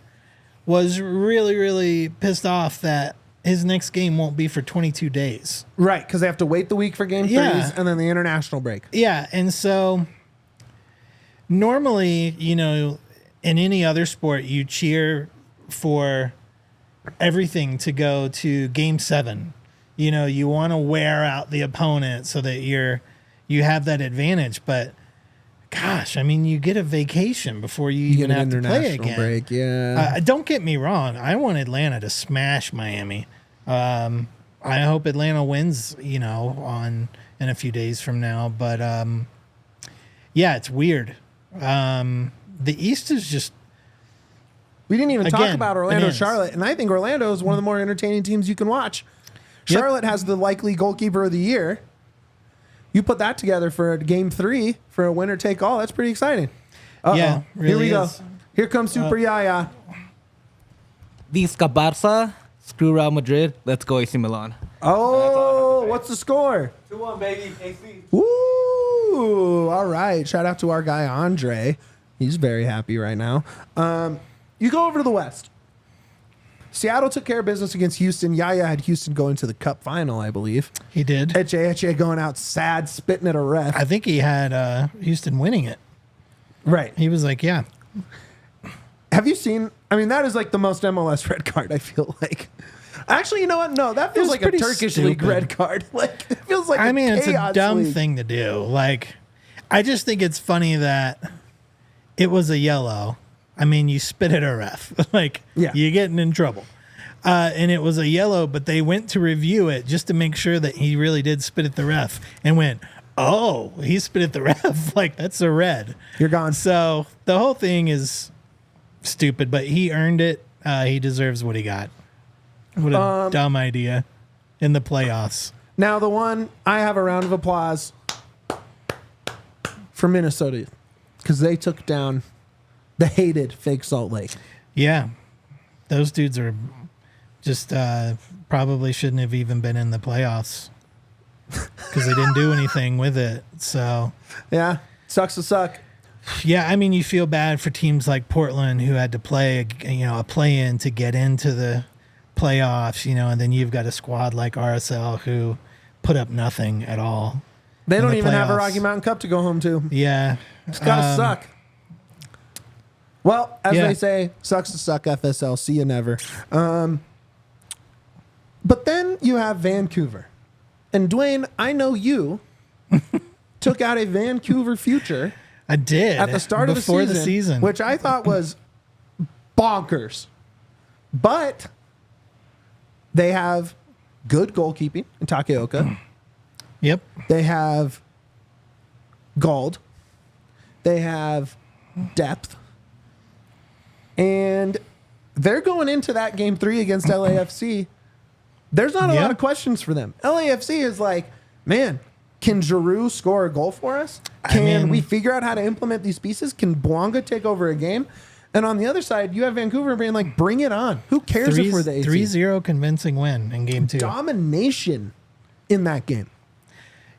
Was really, really pissed off that his next game won't be for 22 days. Right, because they have to wait the week for game 3s and then the international break. Yeah, and so normally, in any other sport, you cheer for everything to go to game 7. You want to wear out the opponent so that you have that advantage. But gosh, you get a vacation before you even have to play again. Break, yeah. Don't get me wrong. I want Atlanta to smash Miami. I hope Atlanta wins, in a few days from now. But it's weird. The East is just. We didn't even talk Again, about Orlando bananas. Charlotte, and I think Orlando is one of the more entertaining teams you can watch. Yep. Charlotte has the likely goalkeeper of the year. You put that together for game 3 for a winner take all. That's pretty exciting. Yeah, really Here we go. is. Here comes Super Yaya. Visca Barca, screw Real Madrid. Let's go AC Milan. Oh, what's the score? 2-1, baby. AC. Woo! All right. Shout out to our guy Andre. He's very happy right now. You go over to the West. Seattle took care of business against Houston. Yaya had Houston going to the Cup final, I believe. He did. Eche going out sad, spitting at a ref. I think he had Houston winning it. Right. He was like, yeah. Have you seen? I mean, that is like the most MLS red card, I feel like. Actually, you know what? No, that feels was like a pretty Turkish stupid. league red card. Like, it feels like I mean, it's a chaos dumb league. thing to do. Like, I just think it's funny that it was a yellow. I mean, you spit at a ref. Like, Yeah. you're getting in trouble. And it was a yellow, but they went to review it just to make sure that he really did spit at the ref and went, oh, he spit at the ref. Like, that's a red. You're gone. So the whole thing is stupid, but he earned it. He deserves what he got. What a dumb idea in the playoffs. Now, the one I have a round of applause for Minnesota because they took down the hated fake Salt Lake. Yeah. Those dudes are just probably shouldn't have even been in the playoffs because they didn't do anything with it. So, Yeah, sucks to suck. yeah, I mean, you feel bad for teams like Portland who had to play, a play-in to get into the playoffs, and then you've got a squad like RSL who put up nothing at all. They in don't the even have a playoffs. Rocky Mountain Cup to go home to. Yeah. It's gotta suck. Well, as yeah. they say, sucks to suck, FSL. See you never. But then you have Vancouver. And Duane, I know you took out a Vancouver future I did. at the start before of the season, which I thought was bonkers. But they have good goalkeeping in Takeoka. Yep. They have Gald. They have depth. And they're going into that game 3 against LAFC. There's not a lot of questions for them. LAFC is like, man, can Giroux score a goal for us? Can we figure out how to implement these pieces? Can Bouanga take over a game? And on the other side, you have Vancouver being like, bring it on. Who cares if we're the AC? 3-0 convincing win in game 2. Domination in that game.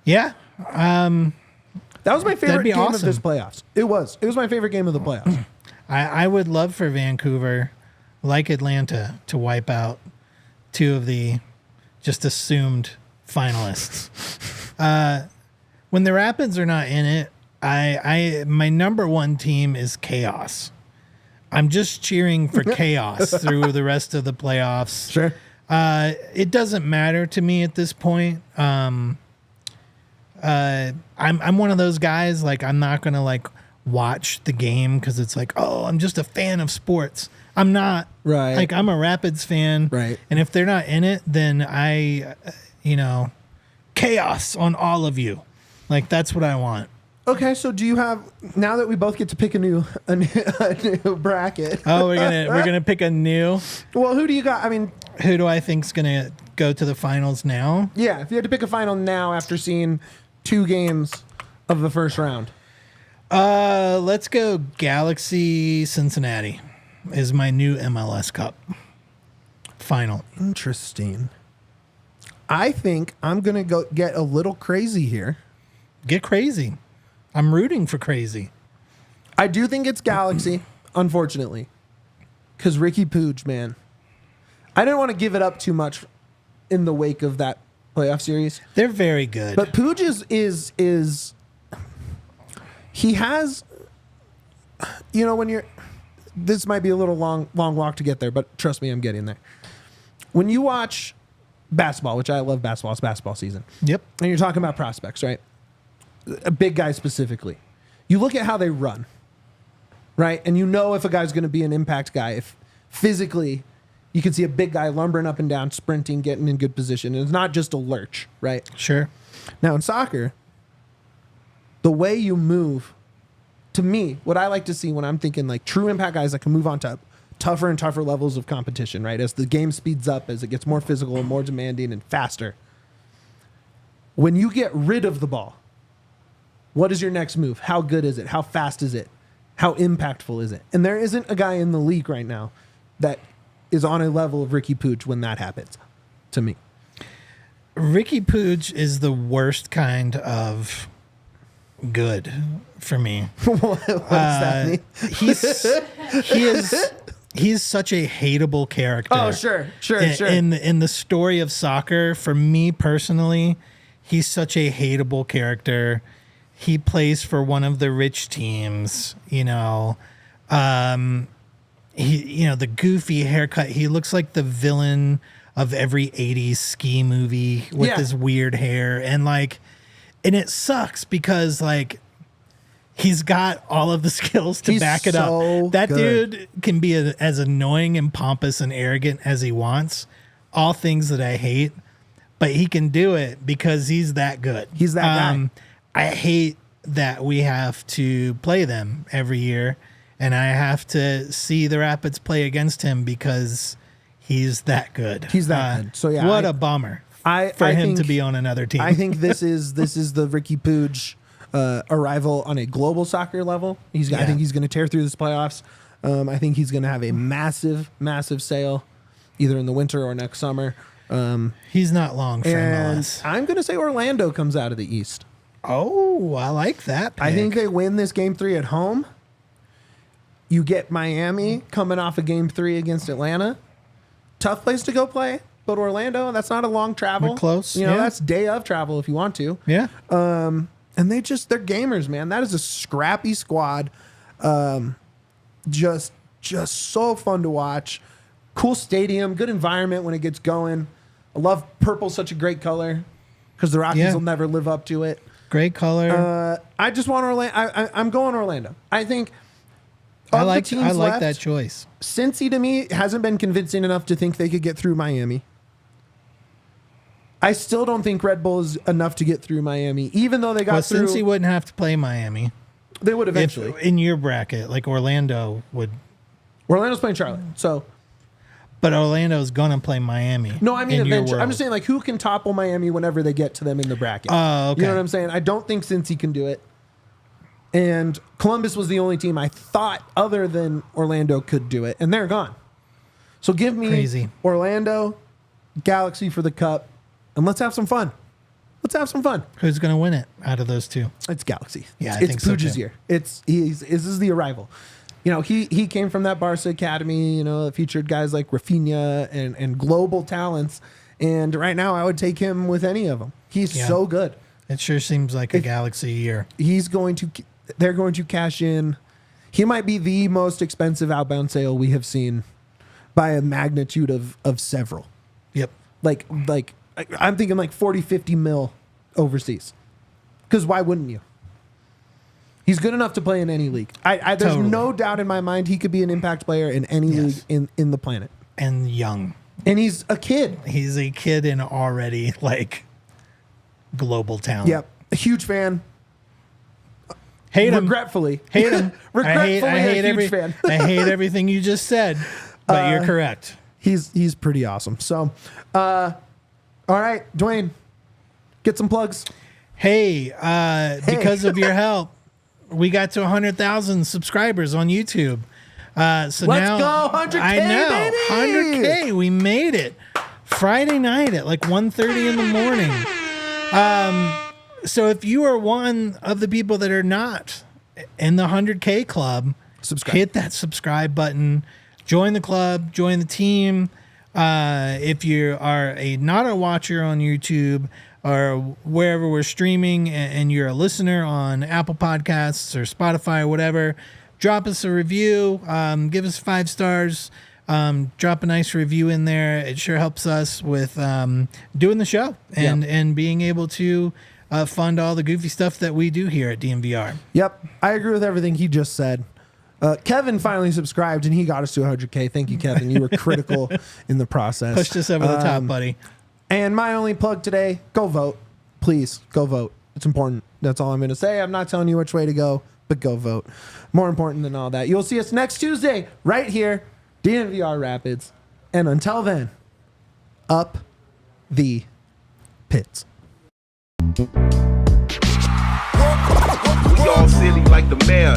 Yeah. That was my favorite game awesome. of this playoffs. It was. It was my favorite game of the playoffs. I would love for Vancouver, like Atlanta, to wipe out 2 of the just assumed finalists. When the Rapids are not in it, my number one team is chaos. I'm just cheering for chaos through the rest of the playoffs. Sure. It doesn't matter to me at this point. I'm one of those guys, like, I'm not gonna like watch the game because it's like, oh, I'm just a fan of sports. I'm not. Right. Like, I'm a Rapids fan. Right. And if they're not in it, then chaos on all of you. Like, that's what I want. Okay, so do you have, now that we both get to pick a new bracket? Oh, we're gonna pick a new. Well, who do you got? I mean, Who do I think's gonna go to the finals now? yeah, if you had to pick a final now after seeing 2 games of the first round. Let's go Galaxy Cincinnati is my new MLS Cup final. Interesting. I think I'm going to go get a little crazy here. Get crazy. I'm rooting for crazy. I do think it's Galaxy, unfortunately. Because Ricky Pooch, man. I didn't want to give it up too much in the wake of that playoff series. They're very good. But Pooch is he has, when you're, this might be a little long walk to get there, but trust me, I'm getting there. When you watch basketball, which I love basketball, it's basketball season. Yep. And you're talking about prospects, right? A big guy specifically. You look at how they run, right? And you know if a guy's going to be an impact guy. If physically you can see a big guy lumbering up and down, sprinting, getting in good position. And it's not just a lurch, right? Sure. Now in soccer, the way you move, to me, what I like to see when I'm thinking like true impact guys that can move on to tougher and tougher levels of competition, right? As the game speeds up, as it gets more physical and more demanding and faster. When you get rid of the ball, what is your next move? How good is it? How fast is it? how impactful is it? And there isn't a guy in the league right now that is on a level of Ricky Pooch when that happens, to me. Ricky Pooch is the worst kind of good for me. What does that mean? He's such a hateable character. Oh, sure. In the story of soccer, for me personally, he's such a hateable character. He plays for one of the rich teams, you know. The goofy haircut. He looks like the villain of every 80s ski movie with this weird hair. And it sucks because he's got all of the skills to back it up. That dude can be as annoying and pompous and arrogant as he wants. All things that I hate, but he can do it because he's that good. He's that guy. I hate that we have to play them every year, and I have to see the Rapids play against him because he's that good. He's that good. So yeah, what a bummer for him to be on another team. I think this is the Ricky Pooch arrival on a global soccer level. I think he's going to tear through this playoffs. I think he's going to have a massive sail, either in the winter or next summer. He's not long for MLS. I'm going to say Orlando comes out of the East. Oh, I like that pick. I think they win this game 3 at home. You get Miami coming off of game 3 against Atlanta. Tough place to go play, but Orlando, that's not a long travel. We're close. That's day of travel if you want to. Yeah. And they're gamers, man. That is a scrappy squad. Just so fun to watch. Cool stadium, good environment when it gets going. I love purple, such a great color, because the Rockies will never live up to it. Great color. I just want Orlando. I'm going Orlando. I think I like that choice. Cincy, to me, hasn't been convincing enough to think they could get through Miami. I still don't think Red Bull is enough to get through Miami, even though they got through. Cincy wouldn't have to play Miami. They would eventually. In your bracket, Orlando would. Orlando's playing Charlotte, so. But Orlando's going to play Miami. No, I mean eventually. I'm just saying, who can topple Miami whenever they get to them in the bracket? Oh, okay. You know what I'm saying? I don't think Cincy can do it. And Columbus was the only team I thought other than Orlando could do it, and they're gone. So give me Orlando, Galaxy for the Cup, and let's have some fun. Who's going to win it out of those two? It's Galaxy. Yeah, I it's think so Pooch's too. year. This is the arrival. He came from that Barca academy. It featured guys like Rafinha and global talents. And right now, I would take him with any of them. He's so good. It sure seems like a Galaxy year. They're going to cash in. He might be the most expensive outbound sale we have seen by a magnitude of several. Yep. I'm thinking 40, 50 mil overseas. Because why wouldn't you? He's good enough to play in any league. There's no doubt in my mind he could be an impact player in any league in the planet. And young. And he's a kid. He's a kid and already global talent. Yep. A huge fan. Hate him. Regretfully. Hate him. Regretfully a huge fan. I hate everything you just said, but you're correct. He's pretty awesome. So, all right, Duane, get some plugs. Hey, because of your help, we got to 100,000 subscribers on YouTube. So let's go 100K, I know, baby! 100K. We made it. Friday night at 1:30 in the morning. So if you are one of the people that are not in the 100K club, hit that subscribe button. Join the club. Join the team. If you are not a watcher on YouTube or wherever we're streaming and you're a listener on Apple Podcasts or Spotify or whatever, drop us a review. Give us 5 stars. Drop a nice review in there. It sure helps us with doing the show and being able to fund all the goofy stuff that we do here at DNVR. Yep. I agree with everything he just said. Kevin finally subscribed and he got us to 100K. Thank you, Kevin. You were critical in the process. Pushed us over the top, buddy. And my only plug today, go vote. Please, go vote. It's important. That's all I'm going to say. I'm not telling you which way to go, but go vote. More important than all that. You'll see us next Tuesday right here, DNVR Rapids. And until then, up the pits. We all silly like the mayor.